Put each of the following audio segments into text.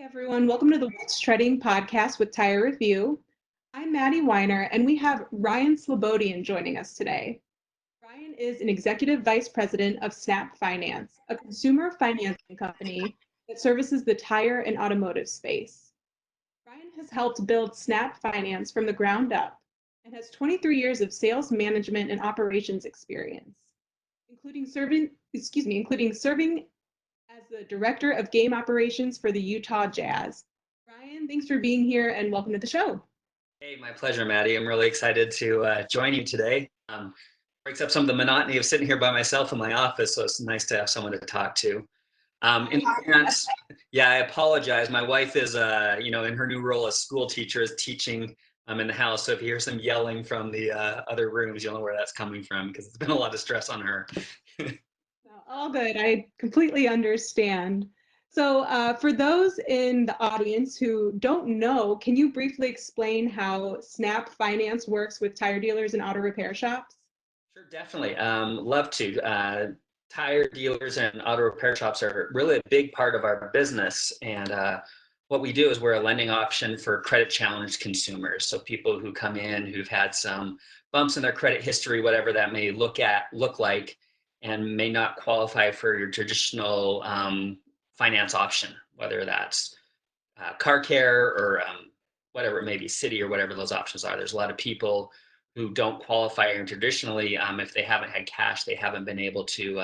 Everyone, welcome to the What's Trending podcast with Tire Review. I'm Maddie Weiner, and we have Ryan Slobodian joining us today. Ryan is an executive vice president of Snap Finance, a consumer financing company that services the tire and automotive space. Ryan has helped build Snap Finance from the ground up and has 23 years of sales management and operations experience, including serving as the Director of Game Operations for the Utah Jazz. Ryan, thanks for being here and welcome to the show. Hey, my pleasure, Maddie. I'm really excited to join you today. Breaks up some of the monotony of sitting here by myself in my office, so it's nice to have someone to talk to. In fairness, yeah, I apologize. My wife is, in her new role as school teacher, is teaching in the house. So if you hear some yelling from the other rooms, you'll know where that's coming from because it's been a lot of stress on her. No, all good. I completely understand. So, for those in the audience who don't know, can you briefly explain how Snap Finance works with tire dealers and auto repair shops? Sure, definitely. Love to. Tire dealers and auto repair shops are really a big part of our business. And what we do is we're a lending option for credit challenged consumers. So people who come in who've had some bumps in their credit history, whatever that may look like, and may not qualify for your traditional finance option, whether that's car care or whatever it may be, city or whatever those options are. There's a lot of people who don't qualify, and traditionally, if they haven't had cash, they haven't been able to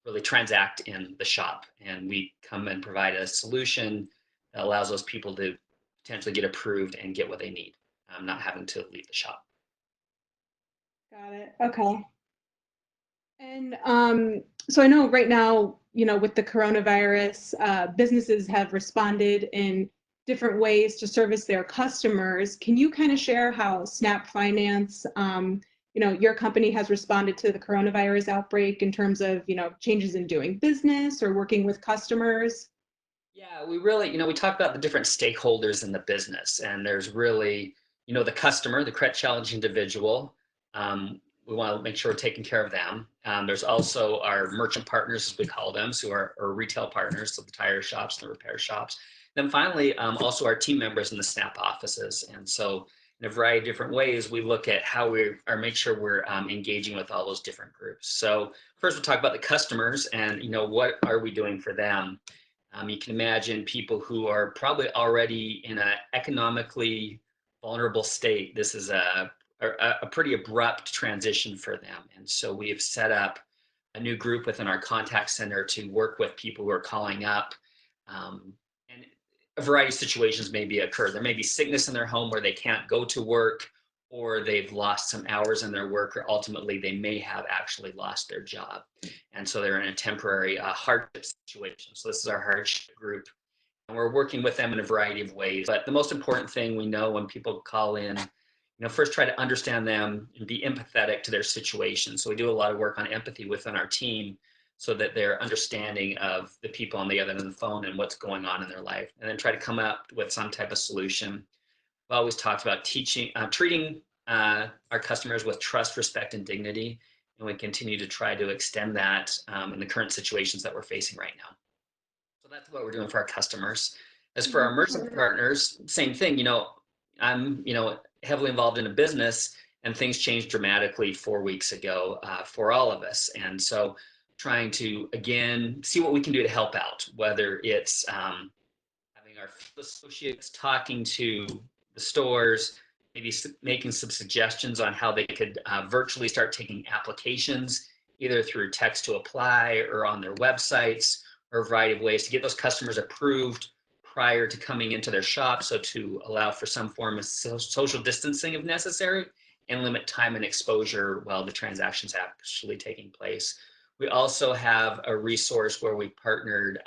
really transact in the shop. And we come and provide a solution that allows those people to potentially get approved and get what they need, not having to leave the shop. Got it. Okay. And so I know right now, with the coronavirus, businesses have responded in different ways to service their customers. Can you kind of share how Snap Finance, your company has responded to the coronavirus outbreak in terms of, changes in doing business or working with customers? Yeah, we really, we talk about the different stakeholders in the business, and there's really, the customer, the credit challenge individual. We want to make sure we're taking care of them. There's also our merchant partners, as we call them, who are our retail partners, so the tire shops, the repair shops. Then finally, also our team members in the Snap offices. And so, in a variety of different ways, we look at how we are make sure we're engaging with all those different groups. So first, we'll talk about the customers, and what are we doing for them. You can imagine people who are probably already in an economically vulnerable state. This is a pretty abrupt transition for them. And so we have set up a new group within our contact center to work with people who are calling up. And a variety of situations may be occur. There may be sickness in their home where they can't go to work, or they've lost some hours in their work, or ultimately they may have actually lost their job. And so they're in a temporary hardship situation. So this is our hardship group. And we're working with them in a variety of ways. But the most important thing we know when people call in, first try to understand them and be empathetic to their situation. So we do a lot of work on empathy within our team so that they're understanding of the people on the other end of the phone and what's going on in their life. And then try to come up with some type of solution. We always talked about treating our customers with trust, respect, and dignity. And we continue to try to extend that in the current situations that we're facing right now. So that's what we're doing for our customers. As for our merchant partners, same thing. I'm heavily involved in a business, and things changed dramatically 4 weeks ago for all of us. And so trying to again see what we can do to help out, whether it's having our field associates talking to the stores, maybe making some suggestions on how they could virtually start taking applications, either through text to apply or on their websites, or a variety of ways to get those customers approved prior to coming into their shop. So to allow for some form of social distancing if necessary, and limit time and exposure while the transaction's actually taking place. We also have a resource where we partnered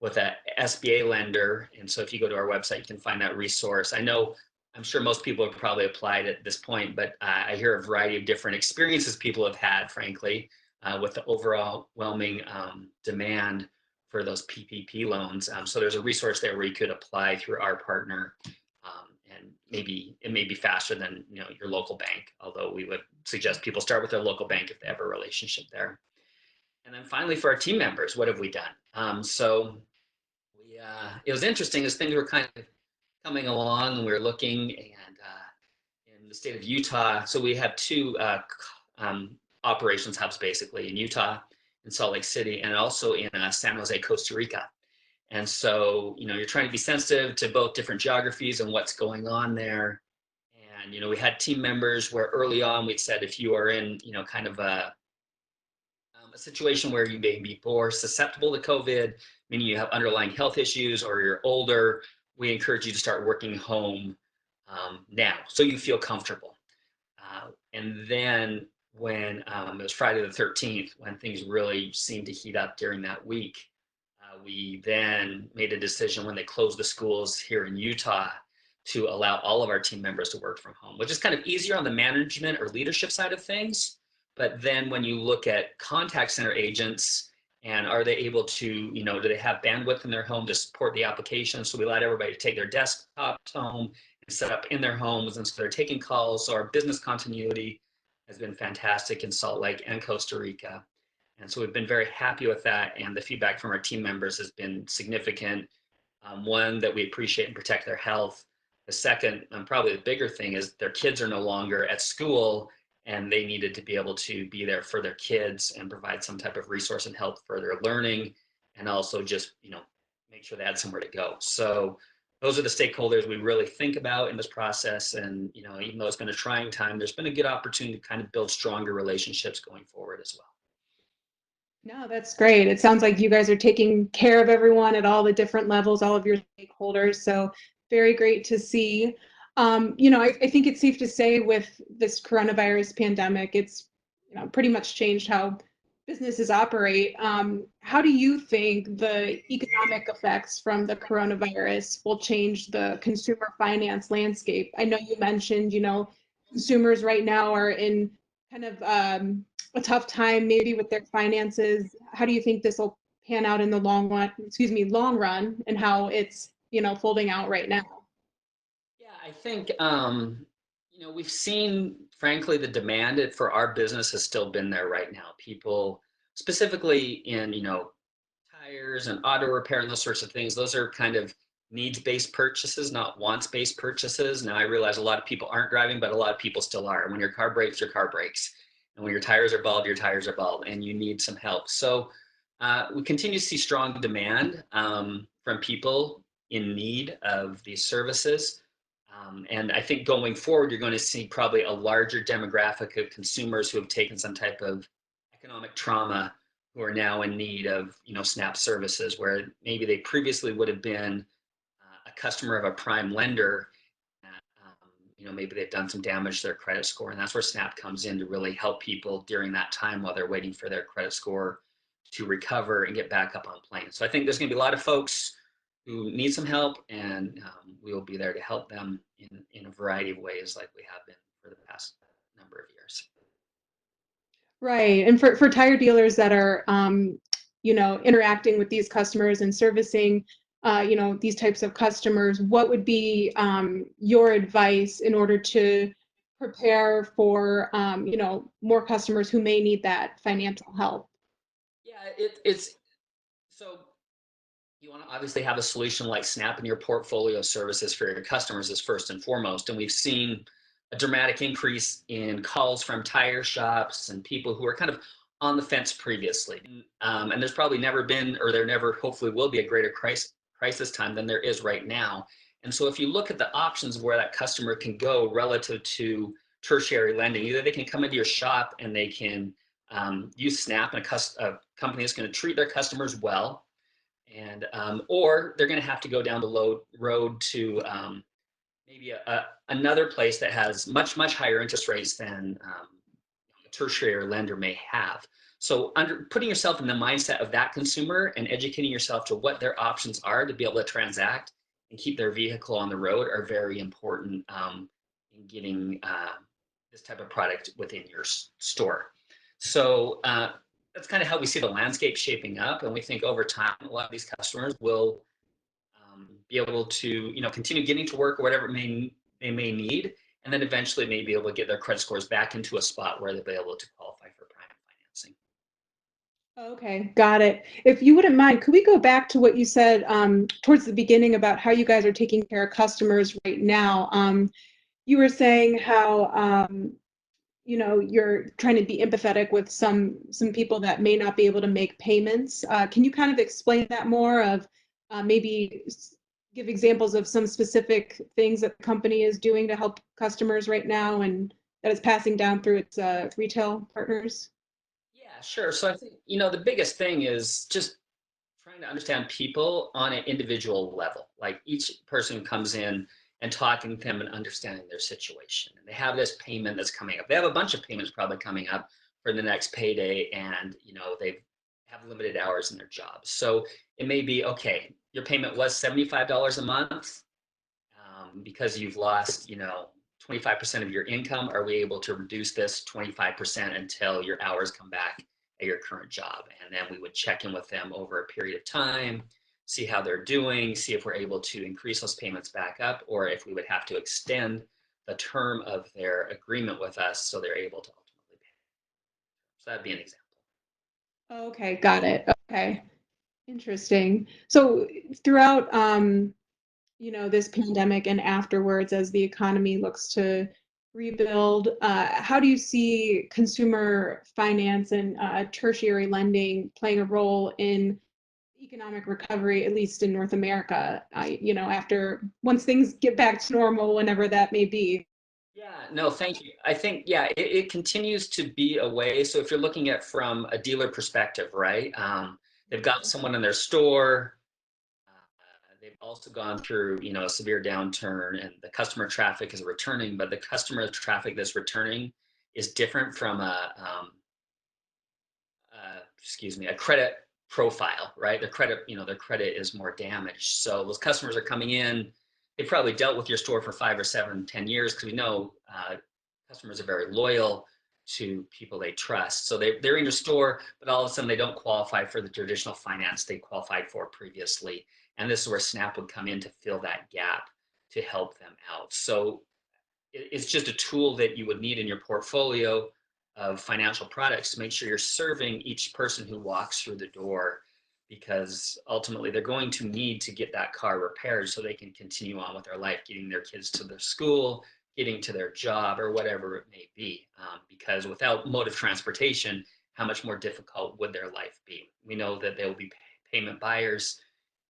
with a SBA lender. And so if you go to our website, you can find that resource. I'm sure most people have probably applied at this point, but I hear a variety of different experiences people have had, frankly, with the overwhelming demand for those PPP loans. So there's a resource there where you could apply through our partner, and maybe it may be faster than your local bank, although we would suggest people start with their local bank if they have a relationship there. And then finally, for our team members, what have we done? So we Yeah, it was interesting as things were kind of coming along and we were looking and in the state of Utah. So we have two operations hubs basically in Utah, in Salt Lake City, and also in San Jose, Costa Rica. And so, you're trying to be sensitive to both different geographies and what's going on there. And, we had team members where early on we'd said if you are in, kind of a situation where you may be more susceptible to COVID, meaning you have underlying health issues or you're older, we encourage you to start working home now so you feel comfortable. And then when it was Friday the 13th, when things really seemed to heat up during that week, we then made a decision when they closed the schools here in Utah to allow all of our team members to work from home, which is kind of easier on the management or leadership side of things. But then when you look at contact center agents and are they able to, do they have bandwidth in their home to support the application? So we allowed everybody to take their desktops home and set up in their homes. And so they're taking calls. So our business continuity has been fantastic in Salt Lake and Costa Rica. And so we've been very happy with that. And the feedback from our team members has been significant. One, that we appreciate and protect their health. The second, and probably the bigger thing, is their kids are no longer at school and they needed to be able to be there for their kids and provide some type of resource and help for their learning and also just, make sure they had somewhere to go. So those are the stakeholders we really think about in this process. And, even though it's been a trying time, there's been a good opportunity to kind of build stronger relationships going forward as well. No, that's great. It sounds like you guys are taking care of everyone at all the different levels, all of your stakeholders. So very great to see. I think it's safe to say with this coronavirus pandemic, it's pretty much changed how businesses operate. How do you think the economic effects from the coronavirus will change the consumer finance landscape? I know you mentioned, consumers right now are in kind of a tough time maybe with their finances. How do you think this will pan out in the long run, and how it's, folding out right now? Yeah, I think we've seen, frankly, the demand for our business has still been there right now. People, specifically in tires and auto repair and those sorts of things, those are kind of needs-based purchases, not wants-based purchases. Now I realize a lot of people aren't driving, but a lot of people still are. When your car breaks, your car breaks, and when your tires are bald, your tires are bald, and you need some help. So we continue to see strong demand from people in need of these services. And I think going forward, you're going to see probably a larger demographic of consumers who have taken some type of economic trauma who are now in need of, SNAP services, where maybe they previously would have been a customer of a prime lender. Maybe they've done some damage to their credit score, and that's where SNAP comes in to really help people during that time while they're waiting for their credit score to recover and get back up on planes. So I think there's going to be a lot of folks who need some help, and we will be there to help them in a variety of ways, like we have been for the past number of years. Right. And for tire dealers that are, interacting with these customers and servicing, these types of customers, what would be your advice in order to prepare for, more customers who may need that financial help? Yeah, it's so you want to obviously have a solution like Snap in your portfolio of services for your customers is first and foremost. And we've seen a dramatic increase in calls from tire shops and people who are kind of on the fence previously. And there's probably never been, or there never hopefully will be, a greater crisis time than there is right now. And so if you look at the options of where that customer can go relative to tertiary lending, either they can come into your shop and they can use Snap, and a company that's going to treat their customers well, and or they're going to have to go down the road to maybe another place that has much higher interest rates than a tertiary lender may have. So putting yourself in the mindset of that consumer and educating yourself to what their options are to be able to transact and keep their vehicle on the road are very important in getting this type of product within your store. So that's kind of how we see the landscape shaping up, and we think over time a lot of these customers will be able to continue getting to work or whatever they may need, and then eventually may be able to get their credit scores back into a spot where they'll be able to qualify for prime financing. Okay, got it. If you wouldn't mind, could we go back to what you said towards the beginning about how you guys are taking care of customers right now? You were saying how you're trying to be empathetic with some people that may not be able to make payments. Can you kind of explain that more of maybe give examples of some specific things that the company is doing to help customers right now and that it's passing down through its retail partners? Yeah, sure. So I think, the biggest thing is just trying to understand people on an individual level. Like each person comes in and talking to them and understanding their situation. And they have this payment that's coming up. They have a bunch of payments probably coming up for the next payday, and they have limited hours in their jobs. So it may be okay. Your payment was $75 a month because you've lost, 25% of your income. Are we able to reduce this 25% until your hours come back at your current job? And then we would check in with them over a period of time, see how they're doing, see if we're able to increase those payments back up, or if we would have to extend the term of their agreement with us so they're able to ultimately pay. So that'd be an example. Okay, got it. Okay, interesting. So throughout this pandemic and afterwards, as the economy looks to rebuild, how do you see consumer finance and tertiary lending playing a role in economic recovery, at least in North America, after once things get back to normal, whenever that may be? Yeah, no, thank you. I think, yeah, it continues to be a way. So if you're looking at from a dealer perspective, right? They've got someone in their store. They've also gone through, a severe downturn, and the customer traffic is returning, but the customer traffic that's returning is different from a credit profile, right? Their credit is more damaged. So those customers are coming in. They probably dealt with your store for 5 or 7, 10 years because we know customers are very loyal to people they trust. So they're in your store, but all of a sudden they don't qualify for the traditional finance they qualified for previously. And this is where Snap would come in to fill that gap to help them out. So it's just a tool that you would need in your portfolio of financial products to make sure you're serving each person who walks through the door, because ultimately they're going to need to get that car repaired so they can continue on with their life, getting their kids to their school, getting to their job, or whatever it may be. Because without mode of transportation, how much more difficult would their life be? We know that they will be payment buyers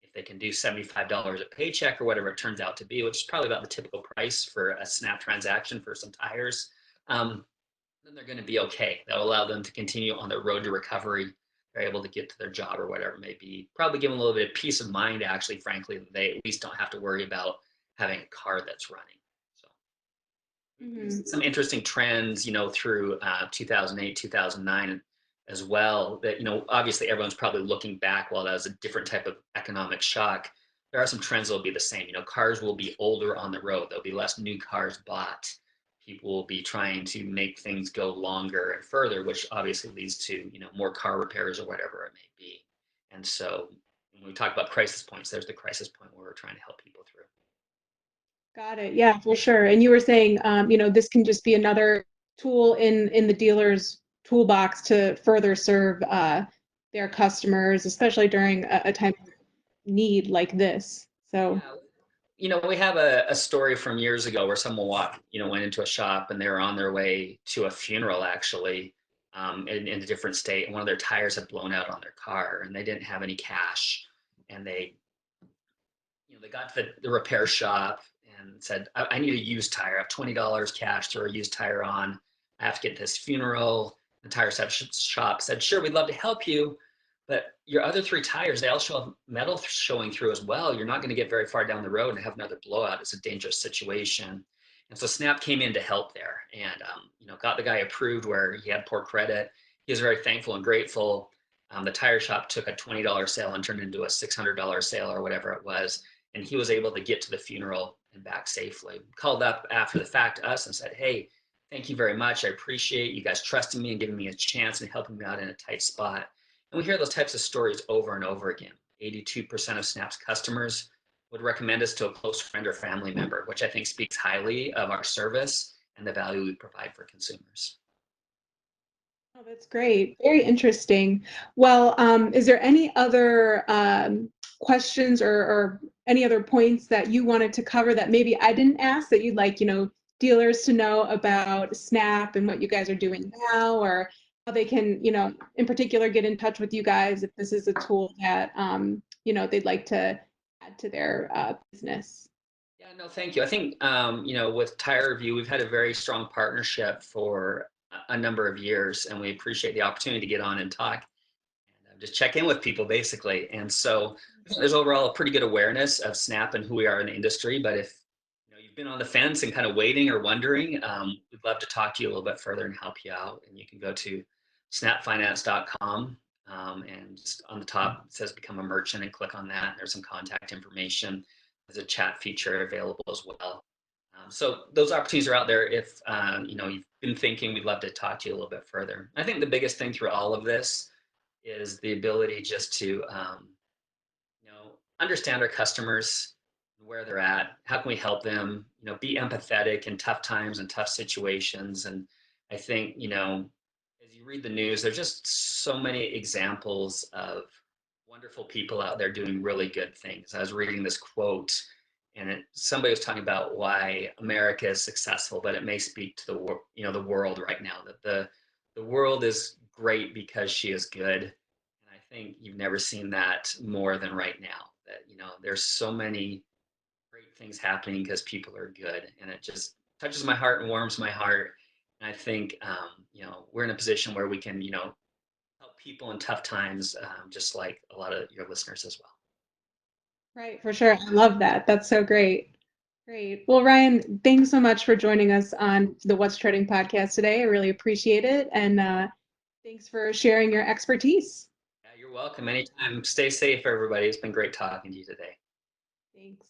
if they can do $75 a paycheck or whatever it turns out to be, which is probably about the typical price for a Snap transaction for some tires, then they're going to be okay. That'll allow them to continue on their road to recovery. They're able to get to their job or whatever it may be. Probably give them a little bit of peace of mind, actually, frankly, that they at least don't have to worry about having a car that's running. So we've Hmm. seen some interesting trends, through 2008, 2009 as well. That, obviously everyone's probably looking back while that was a different type of economic shock. There are some trends that will be the same. Cars will be older on the road. There'll be less new cars bought. People will be trying to make things go longer and further, which obviously leads to, more car repairs or whatever it may be. And so when we talk about crisis points, there's the crisis point where we're trying to help people through. Got it. Yeah, for sure. And you were saying, this can just be another tool in the dealer's toolbox to further serve their customers, especially during a time of need like this. So, Yeah, we have a story from years ago where someone went into a shop and they were on their way to a funeral actually, in a different state, and one of their tires had blown out on their car and they didn't have any cash. And they got to the repair shop and said, I need a used tire. I have $20 cash to throw a used tire on. I have to get this funeral. The tire shop said, sure, we'd love to help you. But your other three tires, they all show have metal showing through as well. You're not going to get very far down the road and have another blowout. It's a dangerous situation. And so Snap came in to help there and, got the guy approved where he had poor credit. He was very thankful and grateful. The tire shop took a $20 sale and turned it into a $600 sale or whatever it was, and he was able to get to the funeral and back safely. Called up after the fact to us and said, hey, thank you very much. I appreciate you guys trusting me and giving me a chance and helping me out in a tight spot. And we hear those types of stories over and over again. 82% of Snap's customers would recommend us to a close friend or family member, which I think speaks highly of our service and the value we provide for consumers. Oh, that's great. Very interesting. Well, is there any other questions or any other points that you wanted to cover that maybe I didn't ask that you'd like, dealers to know about Snap and what you guys are doing now, or how they can, in particular, get in touch with you guys if this is a tool that, they'd like to add to their business? Yeah, no, thank you. I think, with Tire Review, we've had a very strong partnership for a number of years, and we appreciate the opportunity to get on and talk and just check in with people basically. And so I think there's overall a pretty good awareness of Snap and who we are in the industry. But if you've been on the fence and kind of waiting or wondering, we'd love to talk to you a little bit further and help you out. And you can go to snapfinance.com. And just on the top it says become a merchant and click on that. There's some contact information. There's a chat feature available as well. So those opportunities are out there. If you've been thinking, we'd love to talk to you a little bit further. I think the biggest thing through all of this is the ability just to understand our customers, where they're at, how can we help them, be empathetic in tough times and tough situations. And I think, as you read the news, there's just so many examples of wonderful people out there doing really good things. I was reading this quote, and somebody was talking about why America is successful, but it may speak to the world right now, that the world is great because she is good. And I think you've never seen that more than right now, that there's so many great things happening because people are good, and it just touches my heart and warms my heart. And I think we're in a position where we can help people in tough times, just like a lot of your listeners as well. Right, for sure. I love that. That's so great. Great. Well, Ryan, thanks so much for joining us on the What's Trending podcast today. I really appreciate it. And thanks for sharing your expertise. Yeah, you're welcome anytime. Stay safe, everybody. It's been great talking to you today. Thanks.